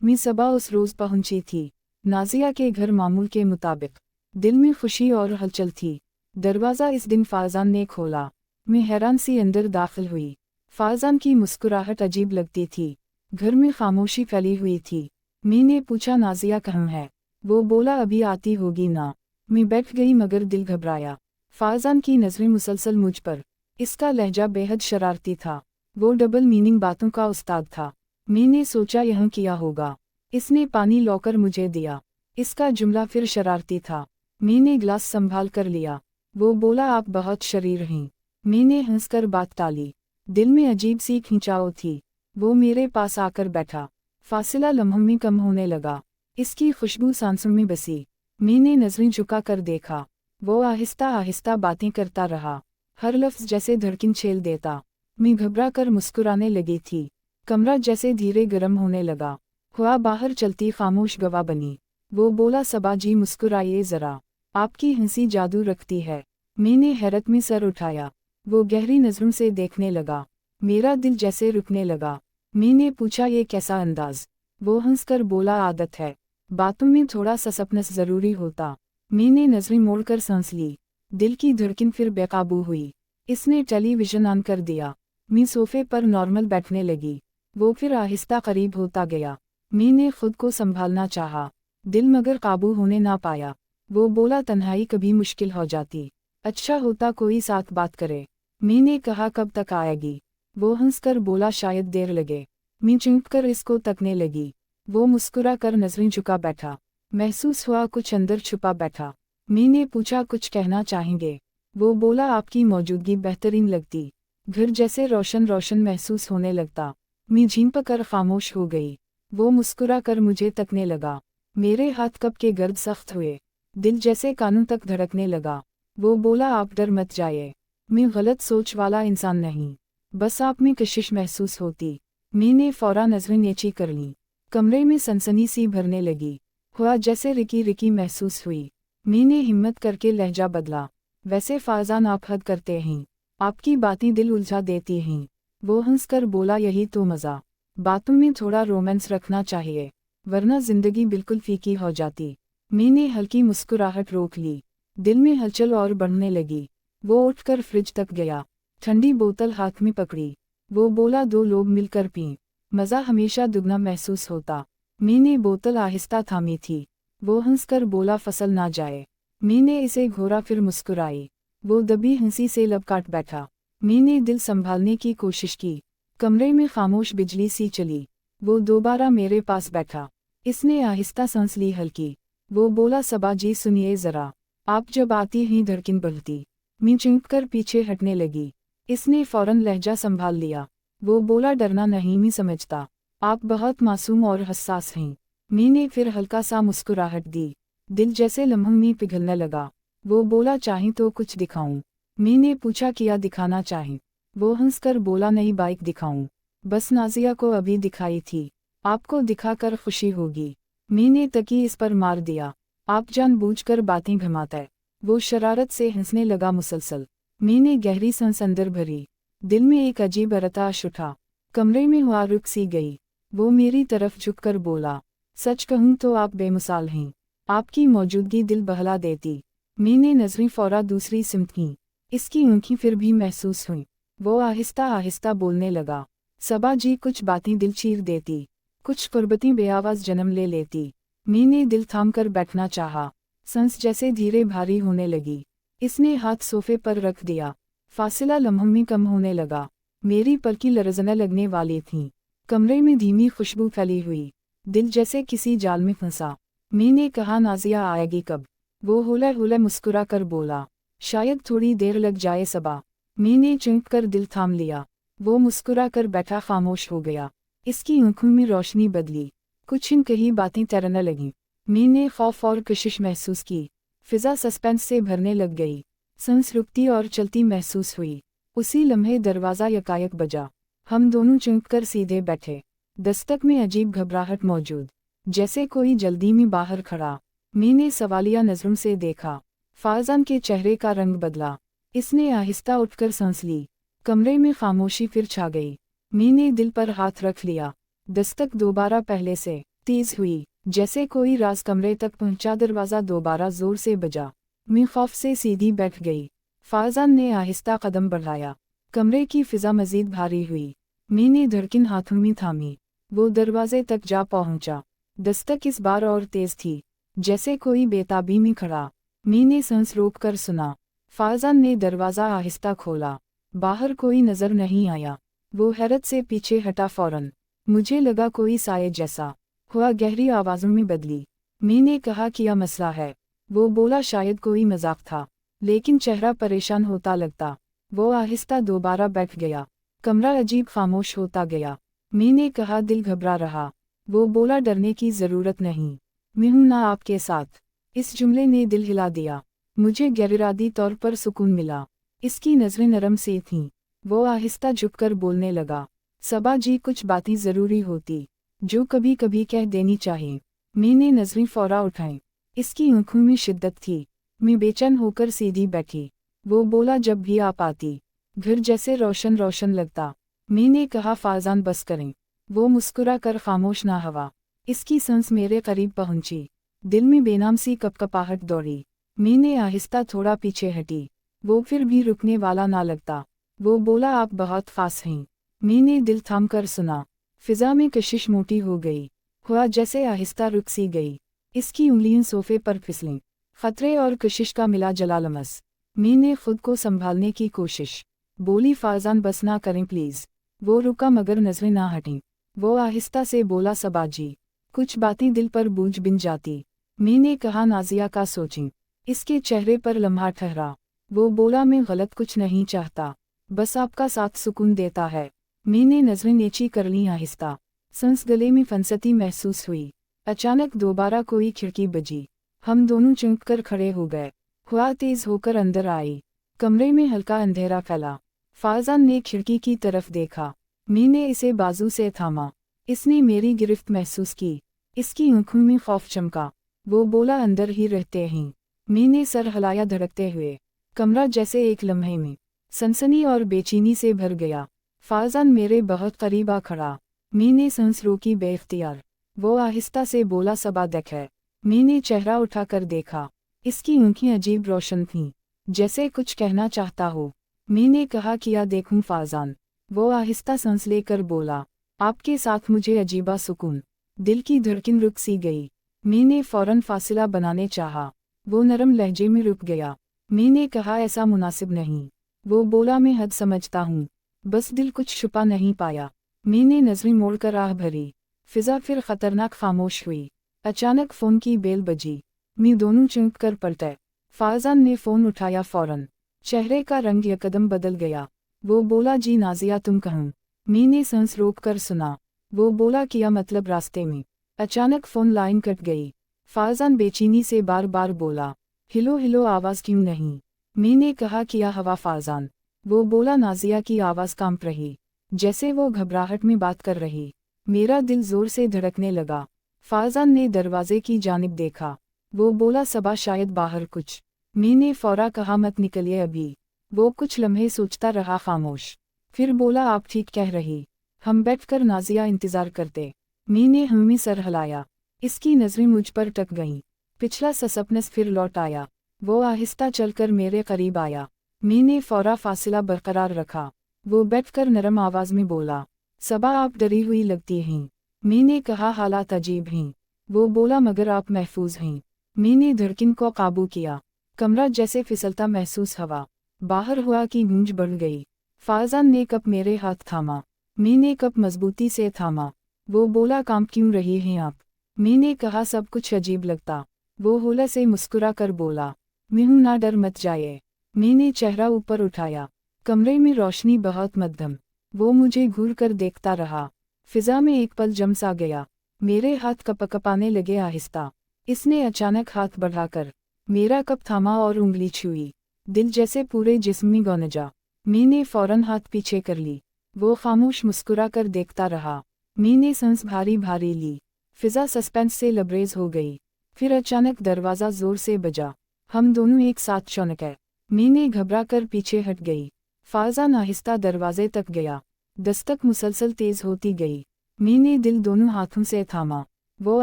मी सबा उस रोज़ पहुंची थी नाजिया के घर मामूल के मुताबिक। दिल में खुशी और हलचल थी। दरवाज़ा इस दिन फाज़ान ने खोला। मैं हैरान सी अंदर दाखिल हुई। फाज़ान की मुस्कुराहट अजीब लगती थी। घर में खामोशी फैली हुई थी। मैंने पूछा, नाजिया कहाँ है? वो बोला, अभी आती होगी ना। मैं बैठ गई मगर दिल घबराया। फाज़ान की नज़रें मुसलसल मुझ पर। इसका लहजा बेहद शरारती था। वो डबल मीनिंग बातों का उस्ताद था। मैंने सोचा यह किया होगा। इसने पानी लाकर मुझे दिया। इसका जुमला फिर शरारती था। मैंने गिलास संभाल कर लिया। वो बोला, आप बहुत शरीर हैं। मैंने हंसकर बात टाली। दिल में अजीब सी खिंचाव थी। वो मेरे पास आकर बैठा। फासिला लम्हों में कम होने लगा। इसकी खुशबू सांसों में बसी। मैंने नजरें झुका कर देखा। वो आहिस्ता आहिस्ता बातें करता रहा। हर लफ्ज़ जैसे धड़कन छेल देता। मैं घबरा कर मुस्कुराने लगी थी। कमरा जैसे धीरे गर्म होने लगा। हुआ बाहर चलती खामोश गवाह बनी। वो बोला, सबा जी मुस्कुराइए ज़रा, आपकी हंसी जादू रखती है। मैंने हैरत में सर उठाया। वो गहरी नज़रों से देखने लगा। मेरा दिल जैसे रुकने लगा। मैंने पूछा, ये कैसा अंदाज? वो हंसकर बोला, आदत है, बातों में थोड़ा ससपनस ज़रूरी होता। मैंने नज़रें मोड़कर सांस ली। दिल की धड़कन फिर बेकाबू हुई। इसने टेलीविज़न ऑन कर दिया। मैं सोफे पर नॉर्मल बैठने लगी। वो फिर आहिस्ता करीब होता गया। मैंने खुद को संभालना चाहा, दिल मगर काबू होने ना पाया। वो बोला, तन्हाई कभी मुश्किल हो जाती, अच्छा होता कोई साथ बात करे। मैंने कहा, कब तक आएगी? वो हंसकर बोला, शायद देर लगे। मैं चौंक कर इसको तकने लगी। वो मुस्कुरा कर नजरें झुका बैठा। महसूस हुआ कुछ अंदर छुपा बैठा। मैंने पूछा, कुछ कहना चाहेंगे? वो बोला, आपकी मौजूदगी बेहतरीन लगती। घर जैसे रोशन रोशन महसूस होने लगता। मैं झिंक कर खामोश हो गई। वो मुस्कुरा कर मुझे तकने लगा। मेरे हाथ कब के गर्द सख्त हुए। दिल जैसे कानों तक धड़कने लगा। वो बोला, आप डर मत जाइए, मैं गलत सोच वाला इंसान नहीं, बस आप में कशिश महसूस होती। मैंने फौरा नजरें नीची कर लीं। कमरे में सनसनी सी भरने लगी। हुआ जैसे रिकी रिकी महसूस हुई। मैंने हिम्मत करके लहजा बदला, वैसे फाज़ान आप हद करते हैं, आपकी बातें दिल उलझा देती हैं। वो हंसकर बोला, यही तो मज़ा, बातों में थोड़ा रोमांस रखना चाहिए, वरना जिंदगी बिल्कुल फीकी हो जाती। मैंने हल्की मुस्कुराहट रोक ली। दिल में हलचल और बढ़ने लगी। वो उठकर फ्रिज तक गया। ठंडी बोतल हाथ में पकड़ी। वो बोला, 2 लोग मिलकर पीं, मज़ा हमेशा दुगना महसूस होता। मैंने बोतल आहिस्ता थामी थी। वो हंसकर बोला, फसल ना जाए। मैंने इसे घोरा फिर मुस्कुराई। वो दबी हंसी से लब काट बैठा। मैंने दिल संभालने की कोशिश की। कमरे में खामोश बिजली सी चली। वो दोबारा मेरे पास बैठा। इसने आहिस्ता सांस ली हल्की। वो बोला, सबा जी सुनिए ज़रा, आप जब आती ही धड़कन बढ़ती। मैं चौंक कर पीछे हटने लगी। इसने फौरन लहजा संभाल लिया। वो बोला, डरना नहीं, मैं समझता, आप बहुत मासूम और हसास हैं। मैंने फिर हल्का सा मुस्कुराहट दी। दिल जैसे लम्हों में पिघलने लगा। वो बोला, चाहें तो कुछ दिखाऊं? मैंने पूछा, किया दिखाना चाहें? वो हंसकर बोला, नई बाइक दिखाऊं? बस नाजिया को अभी दिखाई थी, आपको दिखाकर खुशी होगी। मैंने तकी इस पर मार दिया। आप जानबूझकर बातें घुमाता है। वो शरारत से हंसने लगा मुसलसल। मैंने गहरी सांस अंदर भरी। दिल में एक अजीब अरताश उठा। कमरे में हुआ रुक सी गई। वो मेरी तरफ झुककर बोला, सच कहूँ तो आप बेमिसाल हैं, आपकी मौजूदगी दिल बहला देती। मैंने नजरें फौरा दूसरी सिमत की। इसकी आँखें फिर भी महसूस हुईं। वो आहिस्ता आहिस्ता बोलने लगा, सबा जी कुछ बातें दिल चीर देती, कुछ कुर्बतें बेआवाज़ जन्म ले लेती। मैंने दिल थाम कर बैठना चाहा। सांस जैसे धीरे भारी होने लगी। इसने हाथ सोफे पर रख दिया। फासिला लम्हों में कम होने लगा। मेरी पलकें लरज़ने लगने वाली थीं। कमरे में धीमी खुशबू फैली हुई। दिल जैसे किसी जाल में फंसा। मैंने कहा, नाजिया आएगी कब? वो हुला हुला मुस्कुरा कर बोला, शायद थोड़ी देर लग जाए सबा। मैंने चौंक कर दिल थाम लिया। वो मुस्कुरा कर बैठा खामोश हो गया। इसकी आँखों में रोशनी बदली। कुछ इन कही बातें तैरने लगीं। मैंने खौफ और कशिश महसूस की। फिजा सस्पेंस से भरने लग गई। सांस रुकती और चलती महसूस हुई। उसी लम्हे दरवाज़ा यकायक बजा। हम दोनों चौंक कर सीधे बैठे। दस्तक में अजीब घबराहट मौजूद, जैसे कोई जल्दी में बाहर खड़ा। मैंने सवालिया नज़रों से देखा। फाज़ान के चेहरे का रंग बदला। इसने आहिस्ता उठकर सांस ली। कमरे में खामोशी फिर छा गई। मैंने दिल पर हाथ रख लिया। दस्तक दोबारा पहले से तेज हुई, जैसे कोई राज कमरे तक पहुंचा। दरवाज़ा दोबारा जोर से बजा। मैं खौफ से सीधी बैठ गई। फारजान ने आहिस्ता कदम बढ़ाया। कमरे की फिजा मजीद भारी हुई। मैंने धड़कन हाथों में थामी। वो दरवाजे तक जा पहुंचा। दस्तक इस बार और तेज थी, जैसे कोई बेताबी में खड़ा। मैंने सांस रोक कर सुना। फारजान ने दरवाज़ा आहिस्ता खोला। बाहर कोई नजर नहीं आया। वो हैरत से पीछे हटा। फौरन मुझे लगा कोई साये जैसा हुआ गहरी आवाज़ों में बदली। मैंने कहा क्या मसला है? वो बोला शायद कोई मजाक था, लेकिन चेहरा परेशान होता लगता। वो आहिस्ता दोबारा बैठ गया। कमरा अजीब खामोश होता गया। मैंने कहा दिल घबरा रहा। वो बोला डरने की ज़रूरत नहीं, मैं हूं ना आपके साथ। इस जुमले ने दिल हिला दिया। मुझे गैरिरादी तौर पर सुकून मिला। इसकी नज़रें नरम सी थीं। वो आहिस्ता झुककर बोलने लगा, सबा जी कुछ बातें ज़रूरी होती जो कभी कभी कह देनी चाहिए। मैंने नज़रें फौरा उठाईं। इसकी आंखों में शिद्दत थी। मैं बेचैन होकर सीधी बैठी। वो बोला जब भी आप आती घर जैसे रोशन रोशन लगता। मैंने कहा फारजान बस करें। वो मुस्कुरा कर खामोश ना हुआ। इसकी सांस मेरे करीब पहुंची। दिल में बेनाम सी कपकपाहट दौड़ी। मैंने आहिस्ता थोड़ा पीछे हटी। वो फिर भी रुकने वाला ना लगता। वो बोला आप बहुत खास हैं। मैंने दिल थाम कर सुना। फिजा में कशिश मोटी हो गई। हुआ जैसे आहिस्ता रुक सी गई। इसकी उंगलियां सोफे पर फिसलीं। खतरे और कशिश का मिला जला लमस। मैंने खुद को संभालने की कोशिश। बोली फारजान बस ना करें प्लीज़। वो रुका मगर नजरें ना हटीं। वो आहिस्ता से बोला सबा जी कुछ बातें दिल पर बोझ बिन जाती। मैंने कहा नाजिया का सोचें। इसके चेहरे पर लम्हा ठहरा। वो बोला मैं गलत कुछ नहीं चाहता, बस आपका साथ सुकून देता है। मैंने नजरें नीची कर लीं आहिस्ता। सांस गले में फंसती महसूस हुई। अचानक दोबारा कोई खिड़की बजी। हम दोनों चौंक कर खड़े हो गए। हुआ तेज होकर अंदर आई। कमरे में हल्का अंधेरा फैला। फारजान ने खिड़की की तरफ देखा। मैंने इसे बाजू से थामा। इसने मेरी गिरफ्त महसूस की। इसकी आंखों में खौफ चमका। वो बोला अंदर ही रहते हैं। मैंने सर हिलाया धड़कते हुए। कमरा जैसे एक लम्हे में सनसनी और बेचैनी से भर गया। फारजान मेरे बहुत करीब आ खड़ा। मैंने सांस रोकी बेइख्तियार। वो आहिस्ता से बोला सबा देखे। मैंने चेहरा उठाकर देखा। इसकी आंखें अजीब रोशन थीं, जैसे कुछ कहना चाहता हो। मैंने कहा किया देखूं फारजान। वो आहिस्ता सांस लेकर बोला आपके साथ मुझे अजीबा सुकून। दिल की धड़कन रुक सी गई। मैंने फौरन फासिला बनाने चाहा। वो नरम लहजे में रुक गया। मैंने कहा ऐसा मुनासिब नहीं। वो बोला मैं हद समझता हूँ, बस दिल कुछ छुपा नहीं पाया। मैंने नजरें मोड़कर आह भरी। फिजा फिर खतरनाक खामोश हुई। अचानक फ़ोन की बेल बजी। मैं दोनों चौंक कर पलटे। फारजान ने फ़ोन उठाया। फौरन चेहरे का रंग यकदम बदल गया। वो बोला जी नाजिया तुम कहूँ। मैंने सांस रोक कर सुना। वो बोला किया मतलब रास्ते में। अचानक फ़ोन लाइन कट गई। फारजान बेचैनी से बार बार बोला हिलो हिलो आवाज़ क्यों नहीं। मैंने कहा किया हवा फारजान। वो बोला नाजिया की आवाज़ कांप रही, जैसे वो घबराहट में बात कर रही। मेरा दिल ज़ोर से धड़कने लगा। फारजान ने दरवाजे की जानिब देखा। वो बोला सबा शायद बाहर कुछ। मैंने फौरा कहा मत निकलिए अभी। वो कुछ लम्हे सोचता रहा खामोश। फिर बोला आप ठीक कह रही। हम बैठकर नाजिया इंतज़ार करते। मैंने हमें सर हिलाया। इसकी नज़रें मुझ पर टक गईं। पिछला ससपनस फिर लौट आया। वो आहिस्ता चलकर मेरे करीब आया। मैंने फौरा फासिला बरकरार रखा। वो बैठकर नरम आवाज़ में बोला सबा आप डरी हुई लगती हैं। मैंने कहा हालात अजीब हैं। वो बोला मगर आप महफूज हैं। मैंने धड़कन को काबू किया। कमरा जैसे फिसलता महसूस हुआ। बाहर हुआ की गूंज बढ़ गई। फारजान ने कप मेरे हाथ थामा। मैंने कप मजबूती से थामा। वो बोला कांप क्यों रही हैं आप। मैंने कहा सब कुछ अजीब लगता। वो होला से मुस्कुरा कर बोला मैं हूं ना डर मत जाइए। मैंने चेहरा ऊपर उठाया। कमरे में रोशनी बहुत मध्यम। वो मुझे घूर कर देखता रहा। फिजा में एक पल जम सा गया। मेरे हाथ कपकपाने लगे आहिस्ता। इसने अचानक हाथ बढ़ाकर मेरा कप थामा और उंगली छुई। दिल जैसे पूरे जिस्म में गौनजा। मैंने फौरन हाथ पीछे कर ली। वो खामोश मुस्कुरा कर देखता रहा। मैंने सांस भारी भारी ली। फिजा सस्पेंस से लबरेज हो गई। फिर अचानक दरवाज़ा जोर से बजा। हम दोनों एक साथ चौंके। मैंने घबरा कर पीछे हट गई। फारजान आहिस्ता दरवाजे तक गया। दस्तक मुसलसल तेज होती गई। मैंने दिल दोनों हाथों से थामा। وہ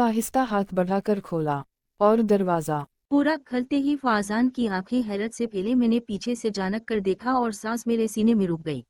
آہستہ ہاتھ بڑھا کر کھولا اور دروازہ پورا کھلتے ہی فازان کی آنکھیں حیرت سے پھیلے. میں نے پیچھے سے جانک کر دیکھا اور سانس میرے سینے میں رک گئی.